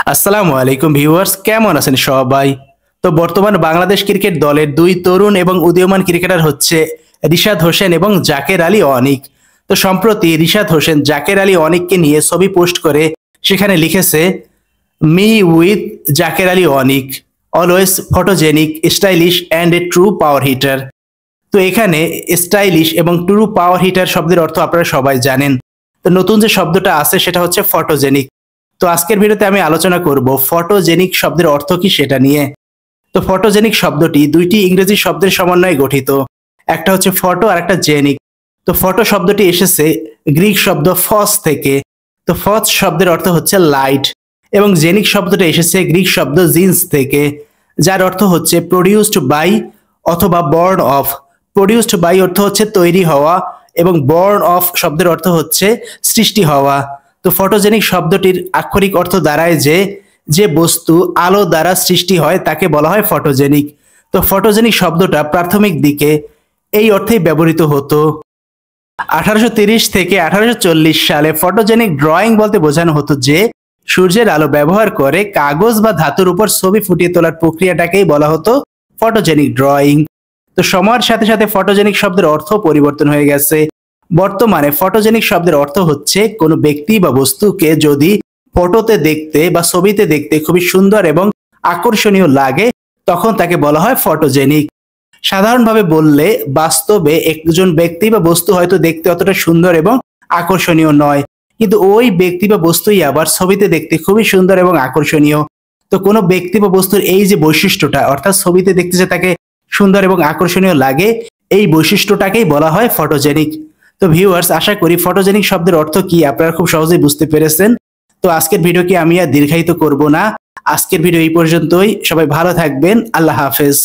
আসসালামু আলাইকুম ভিউয়ার্স, কেমন আছেন সবাই? তো বর্তমান বাংলাদেশ ক্রিকেট দলের দুই তরুণ এবং উদীয়মান ক্রিকেটার হচ্ছে রিশাদ হোসেন এবং জাকের আলী অনিক। তো সম্প্রতি রিশাদ হোসেন জাকের আলী অনিককে নিয়ে ছবি পোস্ট করে সেখানে লিখেছে, me with Zaker Ali Anik, always photogenic, stylish and a true power hitter. তো এখানে স্টাইলিশ এবং ট্রু পাওয়ার হিটার শব্দের অর্থ আপনারা সবাই জানেন। তো নতুন যে শব্দটা আছে সেটা হচ্ছে ফটোজেনিক। তো আজকের ভিডিওতে আমি আলোচনা করব ফটোজেনিক শব্দের অর্থ কি সেটা নিয়ে। তো ফটোজেনিক শব্দটি দুইটি ইংরেজি শব্দের সমন্বয়ে গঠিত, একটা হচ্ছে ফটো আর একটা জেনিক। তো ফটো শব্দটি এসেছে গ্রিক শব্দ ফস থেকে। তো ফস শব্দের অর্থ হচ্ছে লাইট, এবং জেনিক শব্দটা এসেছে গ্রিক শব্দ জিন্স থেকে, যার অর্থ হচ্ছে প্রডিউসড বাই অথবা বর্ন অফ। প্রডিউসড বাই অর্থ হচ্ছে তৈরি হওয়া, এবং বর্ন অফ শব্দের অর্থ হচ্ছে সৃষ্টি হওয়া। তো ফটোজেনিক শব্দটির আক্ষরিক অর্থ দাঁড়ায় যে যে বস্তু আলো দ্বারা সৃষ্টি হয় তাকে বলা হয় ফটোজেনিক। তো ফটোজেনিক শব্দটা প্রাথমিক দিকে এই অর্থেই ব্যবহৃত হতো। 1830 থেকে 1840 সালে ফটোজেনিক ড্রয়িং বলতে বোঝানো হতো যে সূর্যের আলো ব্যবহার করে কাগজ বা ধাতুর উপর ছবি ফুটিয়ে তোলার প্রক্রিয়াটাকেই বলা হতো ফটোজেনিক ড্রয়িং। তো সময়ের সাথে সাথে ফটোজেনিক শব্দের অর্থ পরিবর্তন হয়ে গেছে। বর্তমানে ফটোজেনিক শব্দের অর্থ হচ্ছে কোনো ব্যক্তি বা বস্তুকে যদি ফটোতে দেখতে বা ছবিতে দেখতে খুবই সুন্দর এবং আকর্ষণীয় লাগে তখন তাকে বলা হয় ফটোজেনিক। সাধারণভাবে বললে বাস্তবে একজন ব্যক্তি বা বস্তু হয়তো দেখতে অতটা সুন্দর এবং আকর্ষণীয় নয়, কিন্তু ওই ব্যক্তি বা বস্তুই আবার ছবিতে দেখতে খুবই সুন্দর এবং আকর্ষণীয়। তো কোনো ব্যক্তি বা বস্তুর এই যে বৈশিষ্ট্যটা, অর্থাৎ ছবিতে দেখতে যে তাকে সুন্দর এবং আকর্ষণীয় লাগে, এই বৈশিষ্ট্যটাকেই বলা হয় ফটোজেনিক। তো ভিউয়ার্স, আশা করি ফটোজেনিক শব্দের অর্থ কি আপনারা খুব সহজেই বুঝতে পেরেছেন। তো আজকের ভিডিওকে আমি আর দীর্ঘায়িত করব না, আজকের ভিডিও এই পর্যন্তই। সবাই ভালো থাকবেন, আল্লাহ হাফেজ।